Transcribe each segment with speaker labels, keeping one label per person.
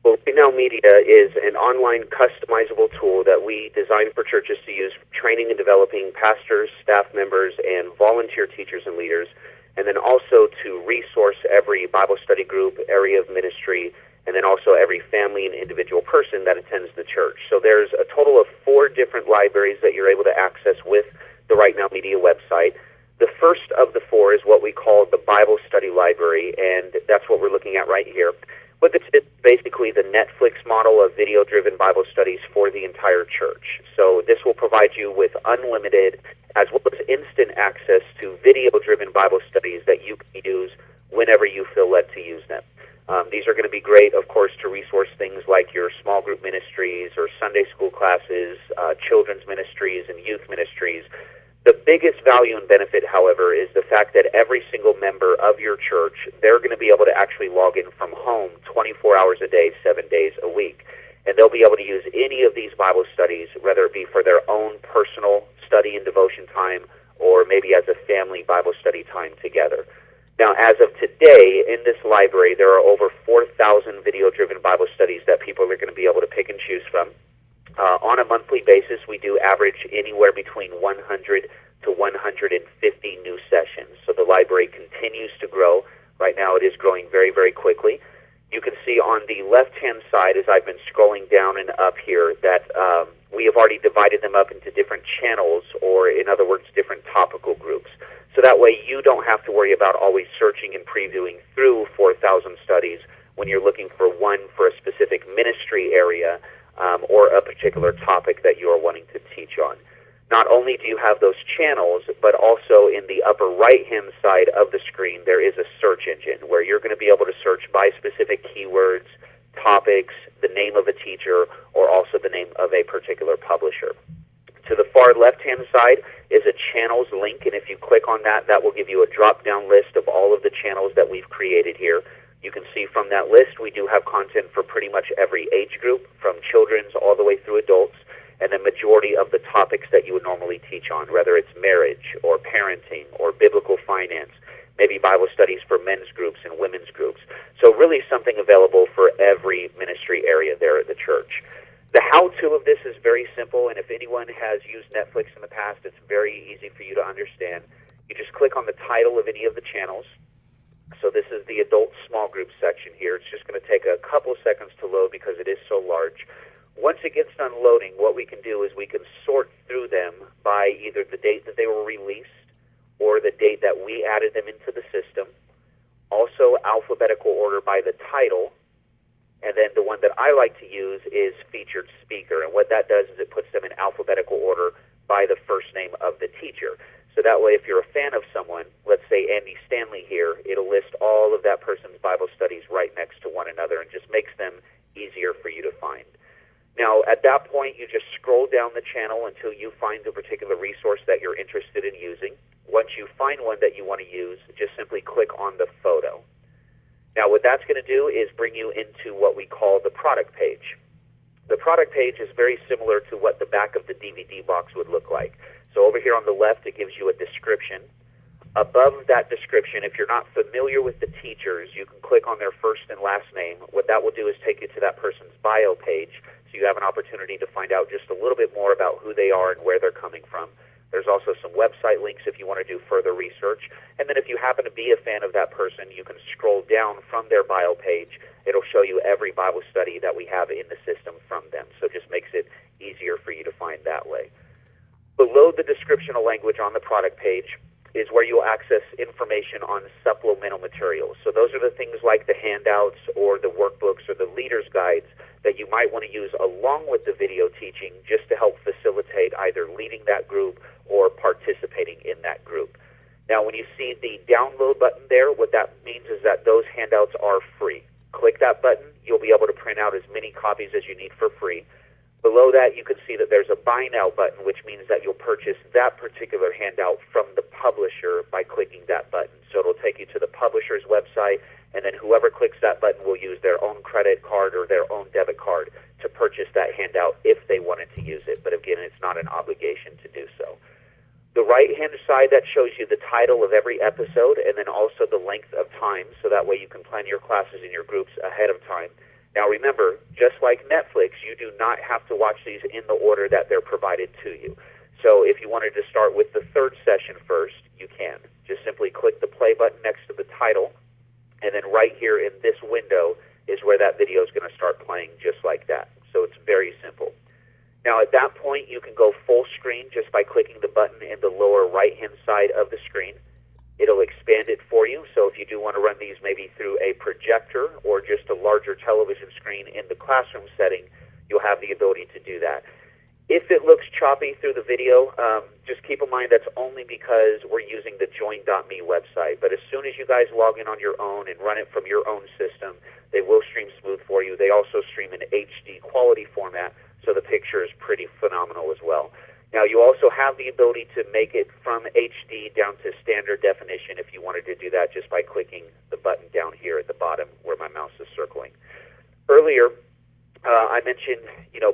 Speaker 1: Well, Right Now Media is an online customizable tool that we designed for churches to use for training and developing pastors, staff members, and volunteer teachers and leaders, and then also to resource every Bible study group, area of ministry, and then also every family and individual person that attends the church. So there's a total of 4 different libraries that you're able to access with the Right Now Media website. The first of the 4 is what we call the Bible Study Library, and that's what we're looking at right here. What this is basically the Netflix model of video-driven Bible studies for the entire church. So this will provide you with unlimited as well as instant access to video-driven Bible studies that you can use whenever you feel led to use them. These are going to be great, of course, to resource things like your small group ministries or Sunday school classes, children's ministries, and youth ministries. The biggest value and benefit, however, is the fact that every single member of your church, they're going to be able to actually log in from home 24 hours a day, 7 days a week. And they'll be able to use any of these Bible studies, whether it be for their own personal study and devotion time or maybe as a family Bible study time together. Now, as of today, in this library, there are over 4,000 video-driven Bible studies that people are going to be able to pick and choose from. On a monthly basis, we do average anywhere between 100 to 150 new sessions. So the library continues to grow. Right now, it is growing very, very quickly. You can see on the left-hand side, as I've been scrolling down and up here, that we have already divided them up into different channels, or in other words, different topical groups. So that way you don't have to worry about always searching and previewing through 4,000 studies when you're looking for one for a specific ministry area or a particular topic that you are wanting to teach on. Not only do you have those channels, but also in the upper right-hand side of the screen, there is a search engine where you're going to be able to search by specific keywords, topics, the name of a teacher, or also the name of a particular publisher. To the far left-hand side is a channels link, and if you click on that, that will give you a drop-down list of all of the channels that we've created here. You can see from that list we do have content for pretty much every age group, from children's all the way through adults, and the majority of the topics that you would normally teach on, whether it's marriage or parenting or biblical finance, maybe Bible studies for men's groups and women's groups. So really something available for every ministry area there at the church. The how-to of this is very simple, and if anyone has used Netflix in the past, it's very easy for you to understand. You just click on the title of any of the channels. So this is the adult small group section here. It's just going to take a couple seconds to load because it is so large. Once it gets done loading, what we can do is we can sort through them by either the date that they were released or the date that we added them into the system. Also alphabetical order by the title. And then the one that I like to use is featured speaker. And what that does is it puts them in alphabetical order by the first name of the teacher. So that way, if you're a fan of someone, let's say Andy Stanley here, it'll list all of that person's Bible studies right next to one another and just makes them easier for you to find. Now, at that point, you just scroll down the channel until you find the particular resource that you're interested in using. Once you find one that you want to use, just simply click on the photo. Now, what that's going to do is bring you into what we call the product page. The product page is very similar to what the back of the DVD box would look like. So over here on the left, it gives you a description. Above that description, if you're not familiar with the teachers, you can click on their first and last name. What that will do is take you to that person's bio page, so you have an opportunity to find out just a little bit more about who they are and where they're coming from. There's also some website links if you want to do further research. And then if you happen to be a fan of that person, you can scroll down from their bio page. It'll show you every Bible study that we have in the system from them. So it just makes it easier for you to find that way. Below the descriptional language on the product page is where you'll access information on supplemental materials. So those are the things like the handouts or the workbooks or the leader's guides that you might want to use along with the video teaching just to help facilitate either leading that group or participating in that group. Now, when you see the download button there, what that means is that those handouts are free. Click that button. You'll be able to print out as many copies as you need for free. Below that, you can see that there's a Buy Now button, which means that you'll purchase that particular handout from the publisher by clicking that button. So it'll take you to the publisher's website, and then whoever clicks that button will use their own credit card or their own debit card to purchase that handout if they wanted to use it. But again, it's not an obligation to do so. The right-hand side, that shows you the title of every episode and then also the length of time, so that way you can plan your classes and your groups ahead of time. Now remember, just like Netflix, you do not have to watch these in the order that they're provided to you. So if you wanted to start with the third session first, you can. Just simply click the play button next to the title, and then right here in this window is where that video is going to start playing just like that. So it's very simple. Now at that point, you can go full screen just by clicking the button in the lower right-hand side of the screen. It'll expand it for you, so if you do want to run these maybe through a projector or just a larger television screen in the classroom setting, you'll have the ability to do that. If it looks choppy through the video, just keep in mind that's only because we're using the join.me website. But as soon as you guys log in on your own and run it from your own system, they will stream smooth for you. They also stream in HD quality format, so the picture is pretty phenomenal as well. Now, you also have the ability to make it from HD down to standard definition if you wanted to do that just by clicking the button down here at the bottom where my mouse is circling. Earlier, I mentioned,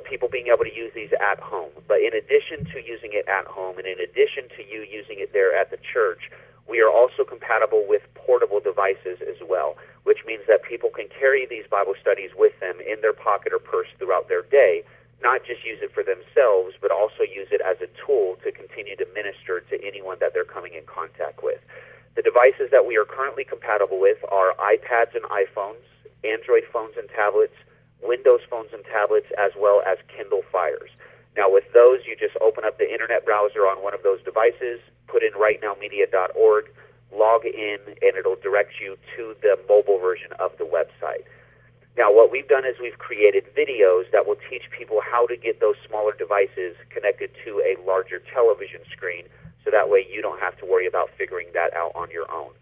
Speaker 1: people being able to use these at home. But in addition to using it at home and in addition to you using it there at the church, we are also compatible with portable devices as well, which means that people can carry these Bible studies with them in their pocket or purse throughout their day, not just use it for themselves, but also use it as a tool to continue to minister to anyone that they're coming in contact with. The devices that we are currently compatible with are iPads and iPhones, Android phones and tablets, Windows phones and tablets, as well as Kindle Fires. Now with those, you just open up the internet browser on one of those devices, put in rightnowmedia.org, log in, and it'll direct you to the mobile version of the website. Now what we've done is we've created videos that will teach people how to get those smaller devices connected to a larger television screen, so that way you don't have to worry about figuring that out on your own.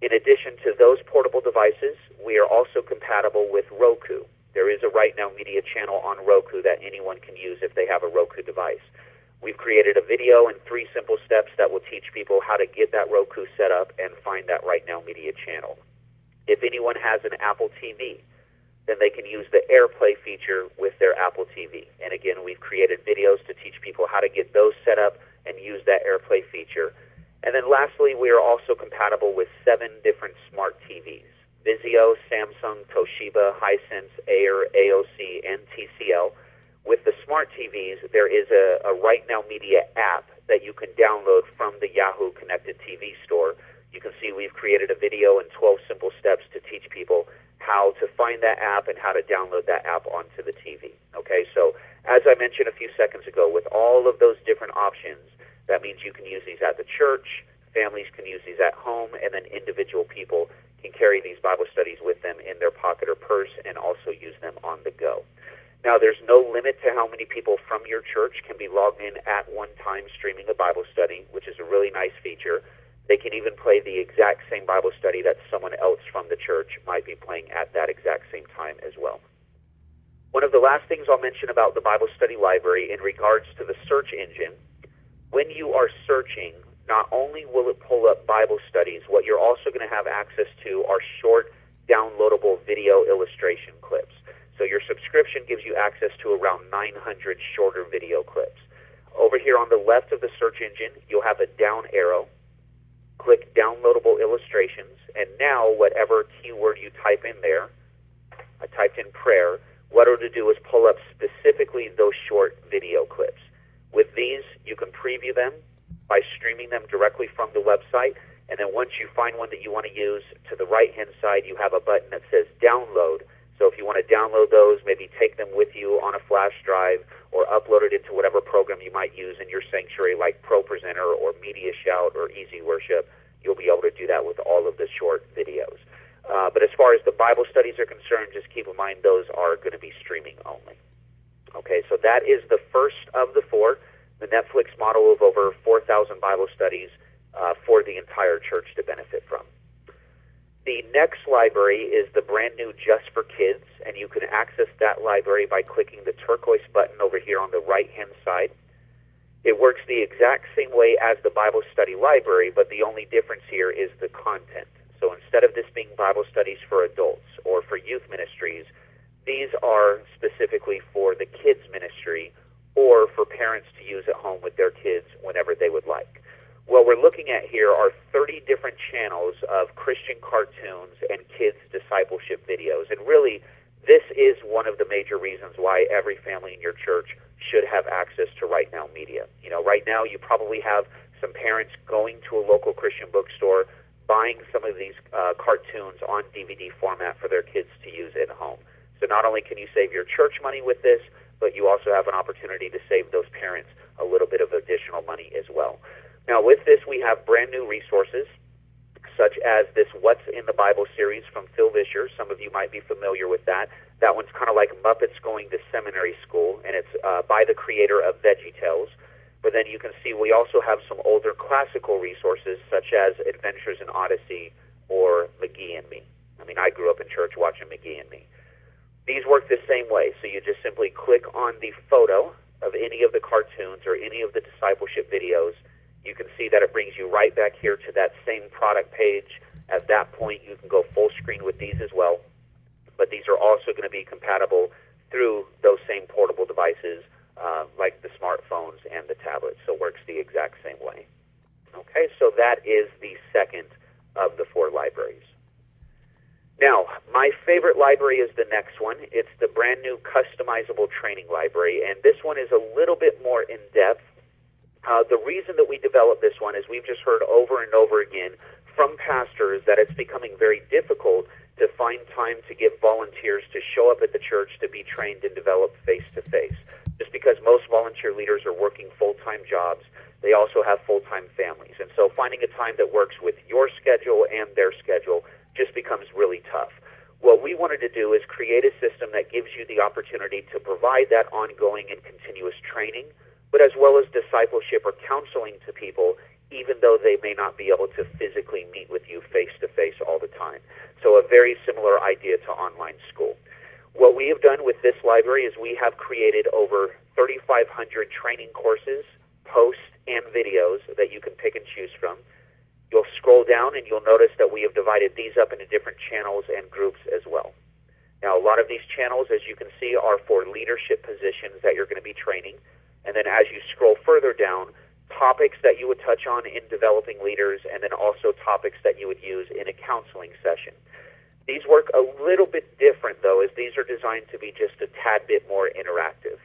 Speaker 1: In addition to those portable devices, we are also compatible with Roku. There is a Right Now Media channel on Roku that anyone can use if they have a Roku device. We've created a video in 3 simple steps that will teach people how to get that Roku set up and find that Right Now Media channel. If anyone has an Apple TV, then they can use the AirPlay feature with their Apple TV. And again, we've created videos to teach people how to get those set up and use that AirPlay feature. And then lastly, we are also compatible with 7 different smart TVs: Vizio, Samsung, Toshiba, Hisense, Air, AOC, and TCL. With the smart TVs, there is a Right Now Media app that you can download from the Yahoo Connected TV store. You can see we've created a video in 12 simple steps to teach people how to find that app and how to download that app onto the TV. Okay, so as I mentioned a few seconds ago, with all of those different options, that means you can use these at the church, families can use these at home, and then individual people can carry these Bible studies with them in their pocket or purse and also use them on the go. Now, there's no limit to how many people from your church can be logged in at one time streaming a Bible study, which is a really nice feature. They can even play the exact same Bible study that someone else from the church might be playing at that exact same time as well. One of the last things I'll mention about the Bible Study Library in regards to the search engine, when you are searching, not only will it pull up Bible studies, what you're also going to have access to are short, downloadable video illustration clips. So your subscription gives you access to around 900 shorter video clips. Over here on the left of the search engine, you'll have a down arrow. Click Downloadable Illustrations, and now whatever keyword you type in there, I typed in prayer, what it'll do is pull up specifically those short video clips. With these, you can preview them by streaming them directly from the website, and then once you find one that you want to use, to the right-hand side you have a button that says Download. So if you want to download those, maybe take them with you on a flash drive or upload it into whatever program you might use in your sanctuary like ProPresenter or Media Shout or Easy Worship, you'll be able to do that with all of the short videos. But as far as the Bible studies are concerned, just keep in mind those are going to be streaming only. Okay, so that is the first of the 4, the Netflix model of over 4,000 Bible studies for the entire church to benefit from. The next library is the brand new Just for Kids, and you can access that library by clicking the turquoise button over here on the right-hand side. It works the exact same way as the Bible Study Library, but the only difference here is the content. So instead of this being Bible studies for adults or for youth ministries, these are specifically for the kids ministry or for parents to use at home with their kids whenever they would like. What we're looking at here are 30 different channels of Christian cartoons and kids discipleship videos. And really, This is one of the major reasons why every family in your church should have access to Right Now Media. You know, right now you probably have some parents going to a local Christian bookstore, buying some of these cartoons on DVD format for their kids to use at home. So not only can you save your church money with this, but you also have an opportunity to save those parents a little bit of additional money as well. Now with this, we have brand new resources, such as this What's in the Bible series from Phil Vischer. Some of you might be familiar with that. That one's kind of like Muppets Going to Seminary School, and it's by the creator of VeggieTales. But then you can see we also have some older classical resources, such as Adventures in Odyssey or McGee and Me. I mean, I grew up in church watching McGee and Me. These work the same way, so you just simply click on the photo of any of the cartoons or any of the discipleship videos. You can see that it brings you right back here to that same product page. At that point, you can go full screen with these as well. But these are also going to be compatible through those same portable devices, like the smartphones and the tablets. So it works the exact same way. Okay, so that is the second of the 4 libraries. Now, my favorite library is the next one. It's the brand new customizable training library, and this one is a little bit more in-depth. The reason that we developed this one is we've just heard over and over again from pastors that it's becoming very difficult to find time to give volunteers to show up at the church to be trained and developed face-to-face. Just because most volunteer leaders are working full-time jobs, they also have full-time families. And so finding a time that works with your schedule and their schedule just becomes really tough. What we wanted to do is create a system that gives you the opportunity to provide that ongoing and continuous training, but as well as discipleship or counseling to people, even though they may not be able to physically meet with you face-to-face all the time. So a very similar idea to online school. What we have done with this library is we have created over 3,500 training courses, posts, and videos that you can pick and choose from. You'll scroll down and you'll notice that we have divided these up into different channels and groups as well. Now, a lot of these channels, as you can see, are for leadership positions that you're going to be training. And then as you scroll further down, topics that you would touch on in developing leaders, and then also topics that you would use in a counseling session. These work a little bit different, though, as these are designed to be just a tad bit more interactive.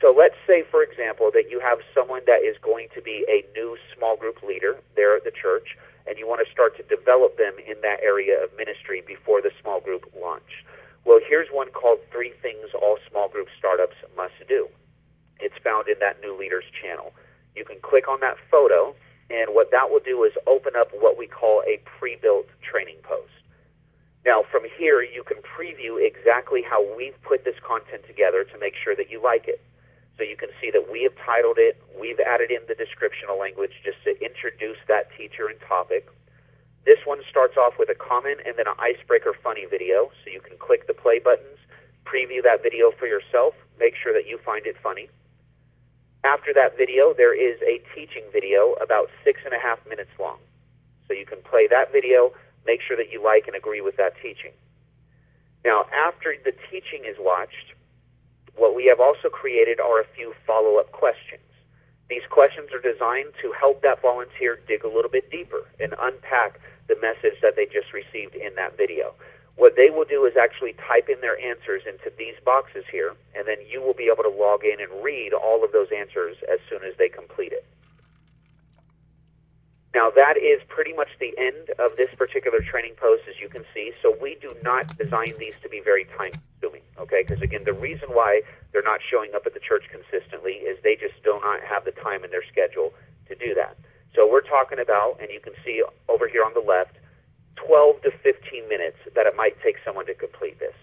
Speaker 1: So let's say, for example, that you have someone that is going to be a new small group leader there at the church, and you want to start to develop them in that area of ministry before the small group launch. Well, here's one called 3 Things All Small Group Startups Must Do. It's found in that New Leaders channel. You can click on that photo, and what that will do is open up what we call a pre-built training post. Now, from here, you can preview exactly how we've put this content together to make sure that you like it. So you can see that we have titled it, we've added in the descriptional language just to introduce that teacher and topic. This one starts off with a comment and then an icebreaker funny video, so you can click the play buttons, preview that video for yourself, make sure that you find it funny. After that video, there is a teaching video about 6.5 minutes long. So you can play that video, make sure that you like and agree with that teaching. Now, after the teaching is watched, what we have also created are a few follow-up questions. These questions are designed to help that volunteer dig a little bit deeper and unpack the message that they just received in that video. What they will do is actually type in their answers into these boxes here, and then you will be able to log in and read all of those answers as soon as they complete it. Now, that is pretty much the end of this particular training post, as you can see. So we do not design these to be very time-consuming, okay? Because, again, the reason why they're not showing up at the church consistently is they just do not have the time in their schedule to do that. So we're talking about, and you can see over here on the left, 12 to 15 minutes that it might take someone to complete this.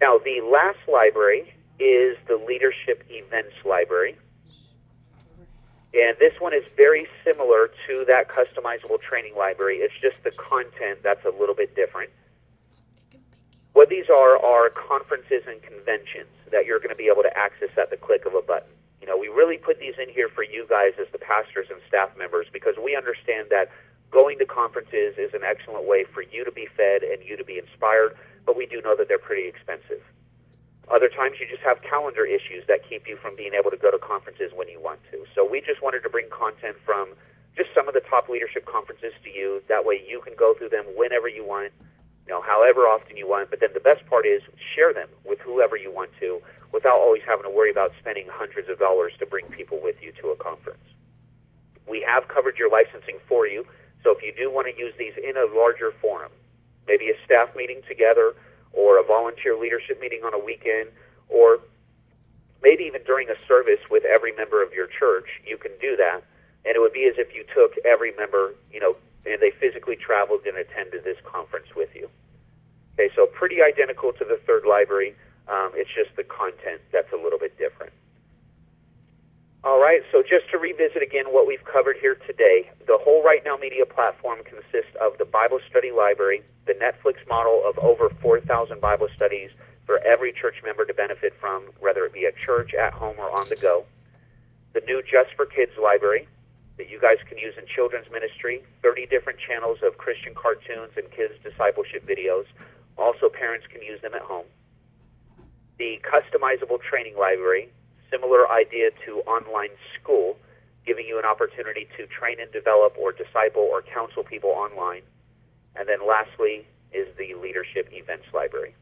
Speaker 1: Now, the last library is the Leadership Events Library. And this one is very similar to that customizable training library. It's just the content that's a little bit different. What these are conferences and conventions that you're going to be able to access at the click of a button. You know, we really put these in here for you guys as the pastors and staff members because we understand that going to conferences is an excellent way for you to be fed and you to be inspired, but we do know that they're pretty expensive. Other times you just have calendar issues that keep you from being able to go to conferences when you want to. So we just wanted to bring content from just some of the top leadership conferences to you. That way you can go through them whenever you want, however often you want. But then the best part is share them with whoever you want to without always having to worry about spending hundreds of dollars to bring people with you to a conference. We have covered your licensing for you, so if you do want to use these in a larger forum, maybe a staff meeting together or a volunteer leadership meeting on a weekend, or maybe even during a service with every member of your church, you can do that. And it would be as if you took every member, and they physically traveled and attended this conference with you. Okay, so pretty identical to the third library. It's just the content that's a little bit different. All right, so just to revisit again what we've covered here today, the whole Right Now Media platform consists of the Bible Study Library, the Netflix model of over 4,000 Bible studies for every church member to benefit from, whether it be at church, at home, or on the go. The new Just for Kids library that you guys can use in children's ministry, 30 different channels of Christian cartoons and kids discipleship videos. Also, parents can use them at home. The customizable training library, similar idea to online school, giving you an opportunity to train and develop or disciple or counsel people online. And then lastly is the leadership events library.